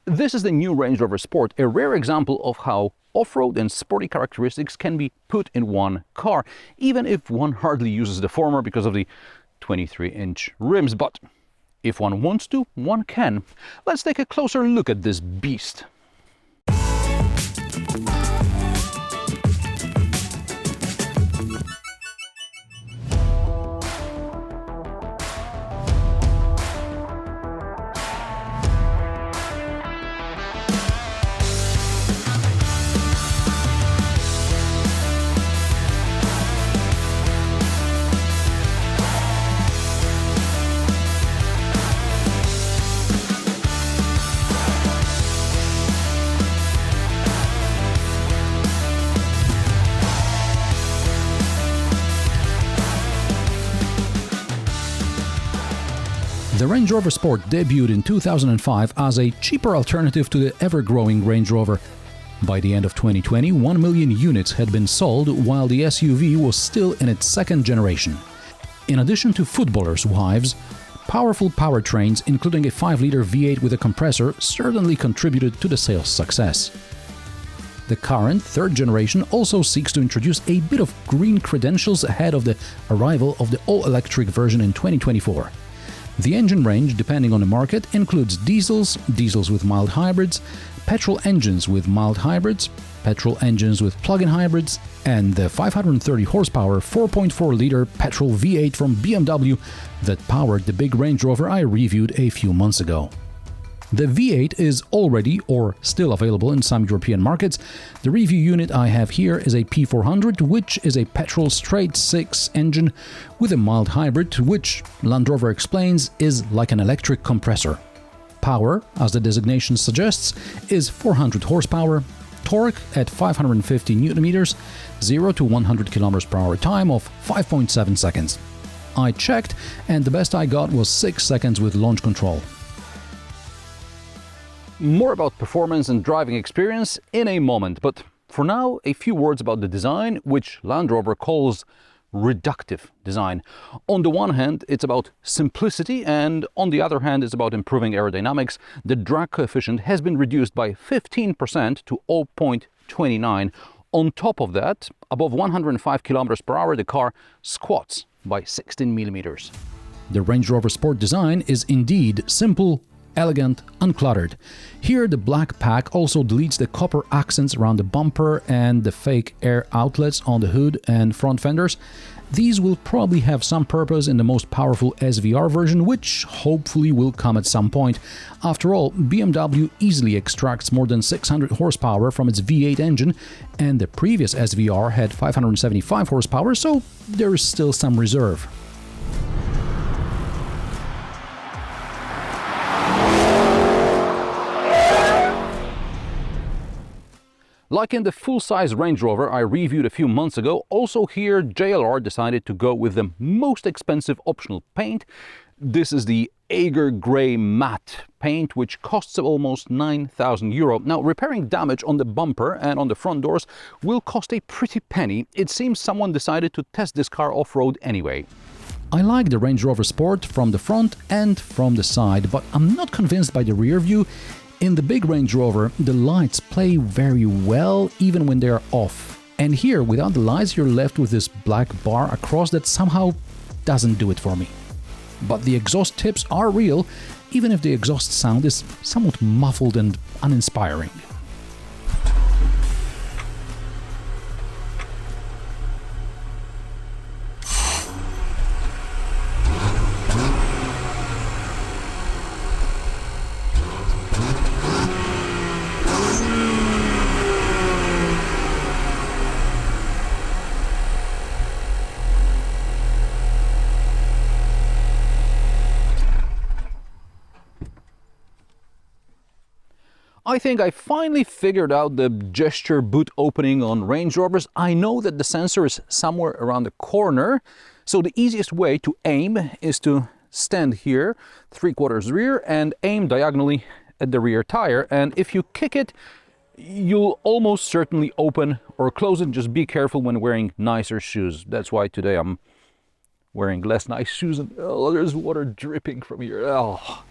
This is the new Range Rover Sport, a rare example of how off-road and sporty characteristics can be put in one car, even if one hardly uses the former because of the 23-inch rims. But if one wants to, one can. Let's take a closer look at this beast. The Range Rover Sport debuted in 2005 as a cheaper alternative to the ever-growing Range Rover. By the end of 2020, 1 million units had been sold, while the SUV was still in its second generation. In addition to footballers' wives, powerful powertrains, including a 5-liter V8 with a compressor, certainly contributed to the sales success. The current third generation also seeks to introduce a bit of green credentials ahead of the arrival of the all-electric version in 2024. The engine range, depending on the market, includes diesels, diesels with mild hybrids, petrol engines with mild hybrids, petrol engines with plug-in hybrids, and the 530 horsepower 4.4-liter petrol V8 from BMW that powered the big Range Rover I reviewed a few months ago. The V8 is already or still available in some European markets. The review unit I have here is a P400, which is a petrol straight-six engine with a mild hybrid, which Land Rover explains is like an electric compressor. Power, as the designation suggests, is 400 horsepower, torque at 550 Nm, 0 to 100 km/h time of 5.7 seconds. I checked, and the best I got was 6 seconds with launch control. More about performance and driving experience in a moment, but for now, a few words about the design, which Land Rover calls reductive design. On the one hand, it's about simplicity, and on the other hand, it's about improving aerodynamics. The drag coefficient has been reduced by 15% to 0.29. On top of that, above 105 km/h, the car squats by 16 mm. The Range Rover Sport design is indeed simple, elegant, uncluttered. Here the black pack also deletes the copper accents around the bumper and the fake air outlets on the hood and front fenders. These will probably have some purpose in the most powerful SVR version, which hopefully will come at some point. After all, BMW easily extracts more than 600 horsepower from its V8 engine, and the previous SVR had 575 horsepower, so there is still some reserve. Like in the full-size Range Rover I reviewed a few months ago, also here JLR decided to go with the most expensive optional paint. This is the Agar Grey Matte paint, which costs almost €9,000. Now, repairing damage on the bumper and on the front doors will cost a pretty penny. It seems someone decided to test this car off-road anyway. I like the Range Rover Sport from the front and from the side, but I'm not convinced by the rear view. In the big Range Rover, the lights play very well even when they're off. And here, without the lights, you're left with this black bar across that somehow doesn't do it for me. But the exhaust tips are real, even if the exhaust sound is somewhat muffled and uninspiring. I think I finally figured out the gesture boot opening on Range Rovers. I know that the sensor is somewhere around the corner, so the easiest way to aim is to stand here, 3/4 rear, and aim diagonally at the rear tire. And if you kick it, you'll almost certainly open or close it. Just be careful when wearing nicer shoes. That's why today I'm wearing less nice shoes, and oh, there's water dripping from here. Oh.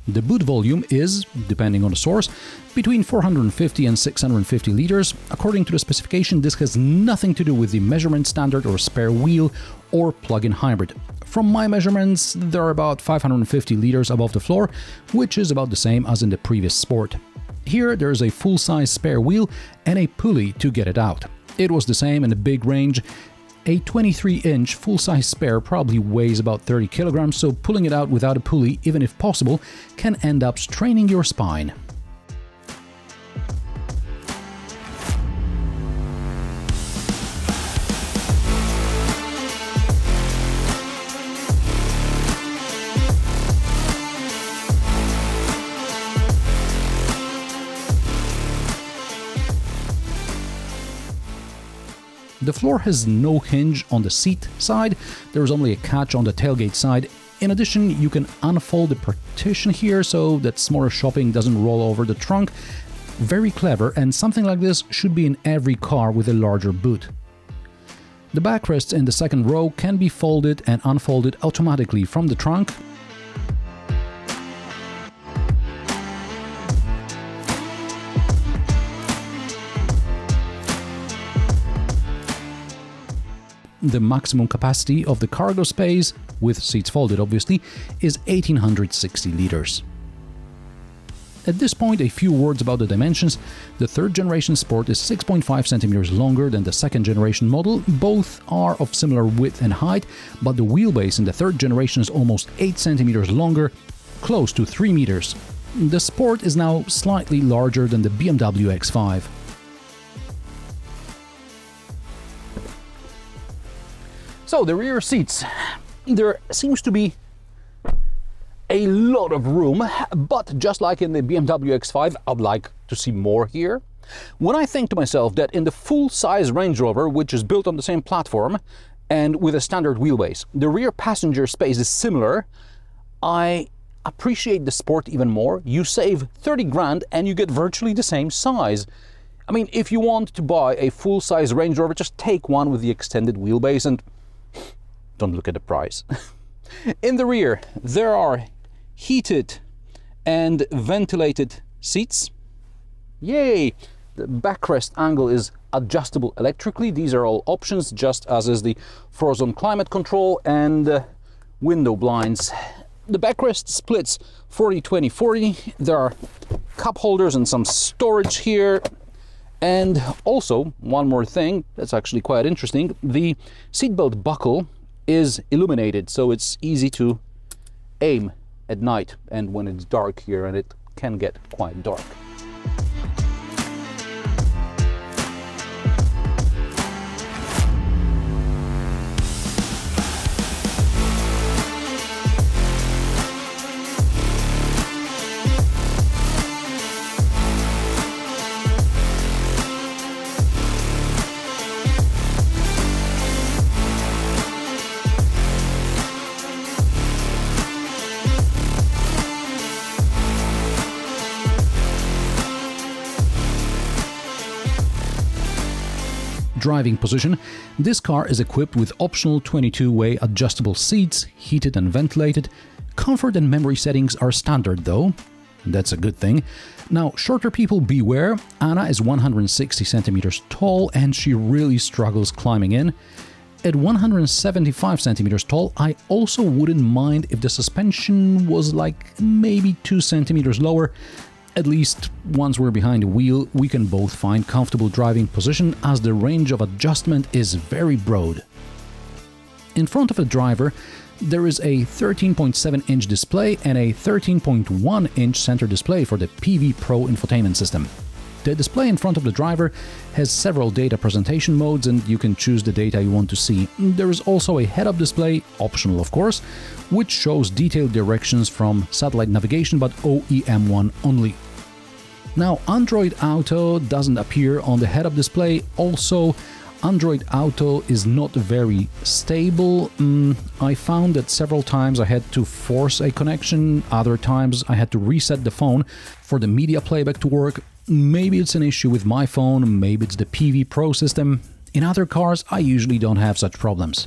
The boot volume is, depending on the source, between 450 and 650 liters. According to the specification, this has nothing to do with the measurement standard or spare wheel or plug-in hybrid. From my measurements, they're about 550 liters above the floor, which is about the same as in the previous Sport. Here, there's a full-size spare wheel and a pulley to get it out. It was the same in the big range. A 23-inch full-size spare probably weighs about 30 kilograms, so pulling it out without a pulley, even if possible, can end up straining your spine. The floor has no hinge on the seat side, there is only a catch on the tailgate side. In addition, you can unfold the partition here so that smaller shopping doesn't roll over the trunk. Very clever, and something like this should be in every car with a larger boot. The backrests in the second row can be folded and unfolded automatically from the trunk. The maximum capacity of the cargo space, with seats folded obviously, is 1860 liters. At this point, a few words about the dimensions. The third generation Sport is 6.5 centimeters longer than the second generation model. Both are of similar width and height, but the wheelbase in the third generation is almost 8 centimeters longer, close to 3 meters. The Sport is now slightly larger than the BMW X5. So, the rear seats. There seems to be a lot of room, but just like in the BMW X5, I'd like to see more here. When I think to myself that in the full-size Range Rover, which is built on the same platform and with a standard wheelbase, the rear passenger space is similar, I appreciate the Sport even more. You save 30 grand and you get virtually the same size. I mean, if you want to buy a full-size Range Rover, just take one with the extended wheelbase and don't look at the price. In the rear, there are heated and ventilated seats. Yay! The backrest angle is adjustable electrically. These are all options, just as is the four-zone climate control and window blinds. The backrest splits 40-20-40. There are cup holders and some storage here. And also, one more thing that's actually quite interesting, the seatbelt buckle is illuminated, so it's easy to aim at night and when it's dark here, and it can get quite dark. Driving position. This car is equipped with optional 22-way adjustable seats, heated and ventilated. Comfort and memory settings are standard though. That's a good thing. Now, shorter people beware. Anna is 160 centimeters tall and she really struggles climbing in. At 175 centimeters tall, I also wouldn't mind if the suspension was like maybe 2 centimeters lower. At least once we're behind the wheel, we can both find comfortable driving position as the range of adjustment is very broad. In front of the driver, there is a 13.7-inch display and a 13.1-inch center display for the PV Pro infotainment system. The display in front of the driver has several data presentation modes and you can choose the data you want to see. There is also a head-up display, optional of course, which shows detailed directions from satellite navigation but OEM1 only. Now, Android Auto doesn't appear on the head-up display. Also, Android Auto is not very stable. I found that several times I had to force a connection, other times I had to reset the phone for the media playback to work. Maybe it's an issue with my phone, maybe it's the PV Pro system. In other cars, I usually don't have such problems.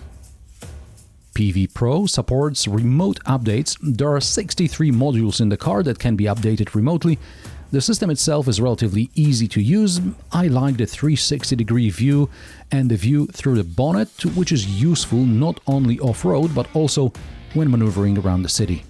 PV Pro supports remote updates. There are 63 modules in the car that can be updated remotely. The system itself is relatively easy to use. I like the 360-degree view and the view through the bonnet, which is useful not only off-road but also when maneuvering around the city.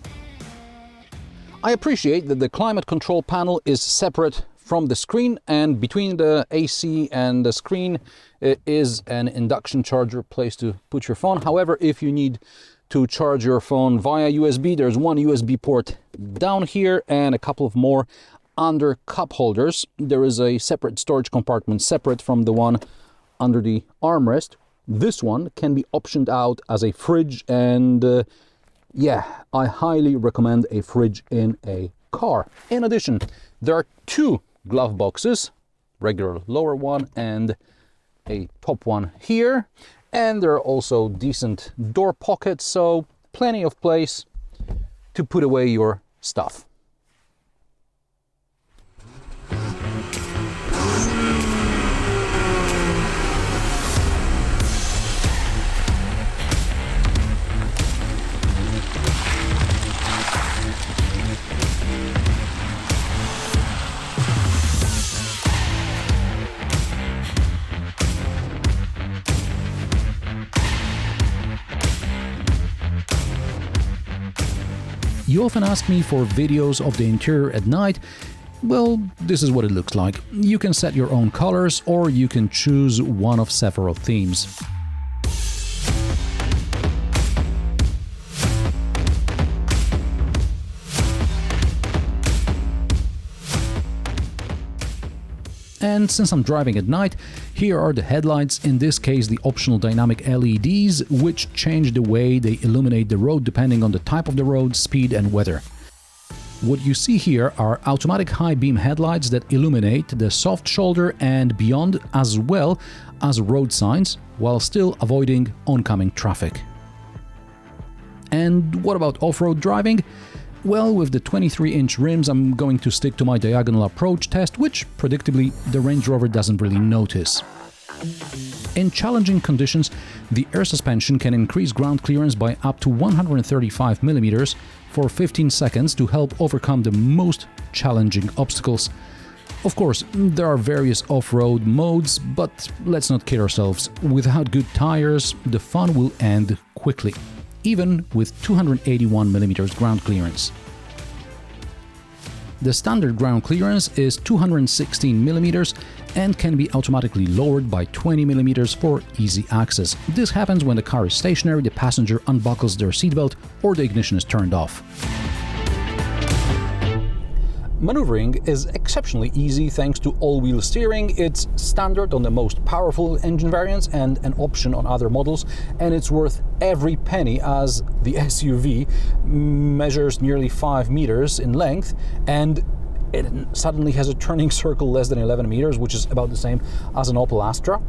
I appreciate that the climate control panel is separate from the screen, and between the AC and the screen is an induction charger place to put your phone. However, if you need to charge your phone via USB, there's one USB port down here and a couple of more under cup holders. There is a separate storage compartment separate from the one under the armrest. This one can be optioned out as a fridge, and yeah, I highly recommend a fridge in a car. In addition, there are two glove boxes, regular lower one and a top one here, and there are also decent door pockets, so plenty of place to put away your stuff. You often ask me for videos of the interior at night. Well, this is what it looks like. You can set your own colors, or you can choose one of several themes. And since I'm driving at night, here are the headlights, in this case the optional dynamic LEDs, which change the way they illuminate the road depending on the type of the road, speed and weather. What you see here are automatic high beam headlights that illuminate the soft shoulder and beyond, as well as road signs, while still avoiding oncoming traffic. And what about off-road driving? Well, with the 23-inch rims, I'm going to stick to my diagonal approach test, which, predictably, the Range Rover doesn't really notice. In challenging conditions, the air suspension can increase ground clearance by up to 135 mm for 15 seconds to help overcome the most challenging obstacles. Of course, there are various off-road modes, but let's not kid ourselves. Without good tires, the fun will end quickly, even with 281 mm ground clearance. The standard ground clearance is 216 mm and can be automatically lowered by 20 mm for easy access. This happens when the car is stationary, the passenger unbuckles their seatbelt, or the ignition is turned off. Maneuvering is exceptionally easy thanks to all-wheel steering. It's standard on the most powerful engine variants and an option on other models, and it's worth every penny as the SUV measures nearly 5 meters in length and it suddenly has a turning circle less than 11 meters, which is about the same as an Opel Astra.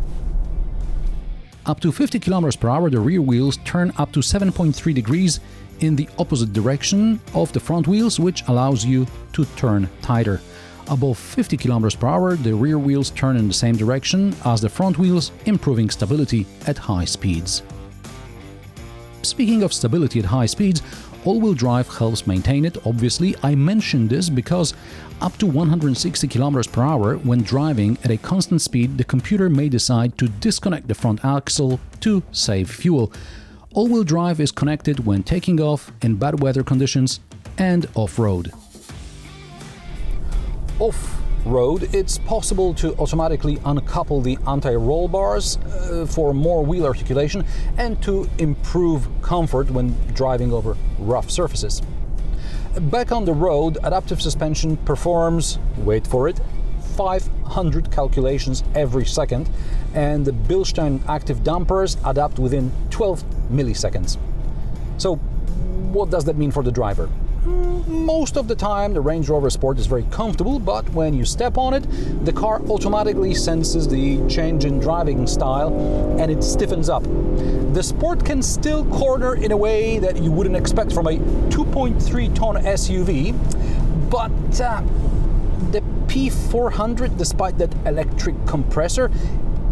Up to 50 km per hour, the rear wheels turn up to 7.3 degrees in the opposite direction of the front wheels, which allows you to turn tighter. Above 50 km per hour, the rear wheels turn in the same direction as the front wheels, improving stability at high speeds. Speaking of stability at high speeds, all-wheel drive helps maintain it. Obviously, I mention this because up to 160 km per hour, when driving at a constant speed, the computer may decide to disconnect the front axle to save fuel. All-wheel drive is connected when taking off, in bad weather conditions, and off-road. Off-road, it's possible to automatically uncouple the anti-roll bars for more wheel articulation and to improve comfort when driving over rough surfaces. Back on the road, adaptive suspension performs, wait for it, 500 calculations every second, and the Bilstein active dampers adapt within 12 milliseconds. So what does that mean for the driver? Most of the time the Range Rover Sport is very comfortable, but when you step on it, the car automatically senses the change in driving style and it stiffens up. The Sport can still corner in a way that you wouldn't expect from a 2.3-ton SUV, but the P400, despite that electric compressor,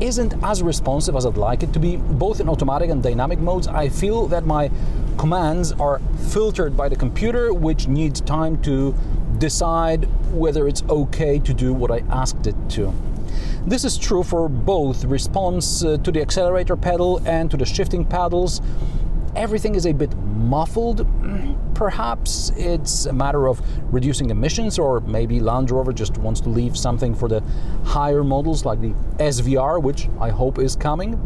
isn't as responsive as I'd like it to be, both in automatic and dynamic modes. I feel that my commands are filtered by the computer, which needs time to decide whether it's okay to do what I asked it to. This is true for both response to the accelerator pedal and to the shifting paddles. Everything is a bit muffled. Perhaps it's a matter of reducing emissions, or maybe Land Rover just wants to leave something for the higher models like the SVR, which I hope is coming.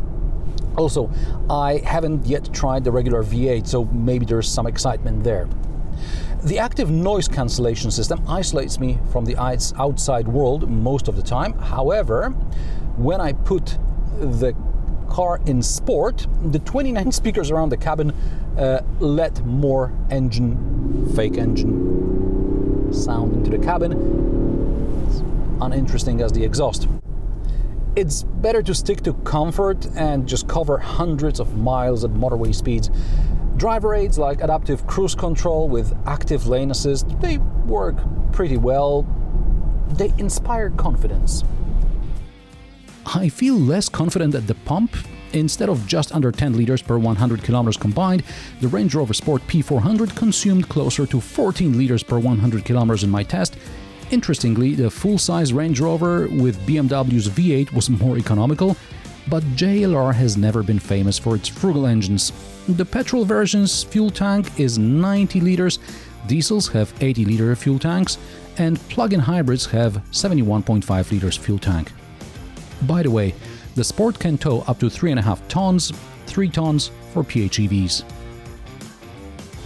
Also, I haven't yet tried the regular V8, so maybe there's some excitement there. The active noise cancellation system isolates me from the outside world most of the time. However, when I put the car in sport, the 29 speakers around the cabin let more fake engine sound into the cabin. It's uninteresting as the exhaust. It's better to stick to comfort and just cover hundreds of miles at motorway speeds. Driver aids like adaptive cruise control with active lane assist, they work pretty well. They inspire confidence. I feel less confident at the pump. Instead of just under 10 liters per 100 kilometers combined, the Range Rover Sport P400 consumed closer to 14 liters per 100 kilometers in my test. Interestingly, the full-size Range Rover with BMW's V8 was more economical, but JLR has never been famous for its frugal engines. The petrol version's fuel tank is 90 liters, diesels have 80-liter fuel tanks, and plug-in hybrids have 71.5 liters fuel tank. By the way, the Sport can tow up to 3.5 tons, 3 tons for PHEVs.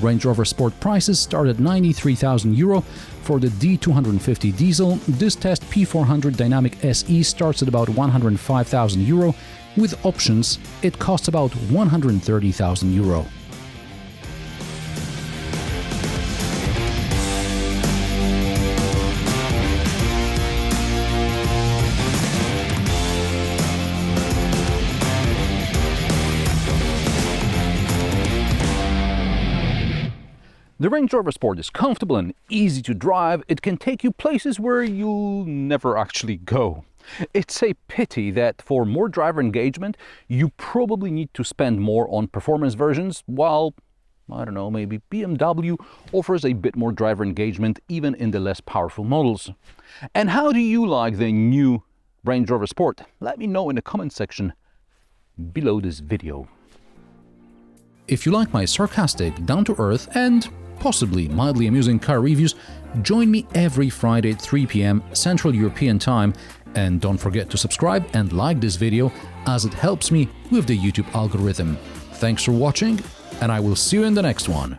Range Rover Sport prices start at €93,000 for the D250 diesel. This test P400 Dynamic SE starts at about €105,000. With options, it costs about €130,000. The Range Rover Sport is comfortable and easy to drive. It can take you places where you'll never actually go. It's a pity that for more driver engagement, you probably need to spend more on performance versions, while, I don't know, maybe BMW offers a bit more driver engagement even in the less powerful models. And how do you like the new Range Rover Sport? Let me know in the comment section below this video. If you like my sarcastic, down-to-earth and possibly mildly amusing car reviews, join me every Friday at 3 p.m. Central European Time, and don't forget to subscribe and like this video as it helps me with the YouTube algorithm. Thanks for watching, and I will see you in the next one.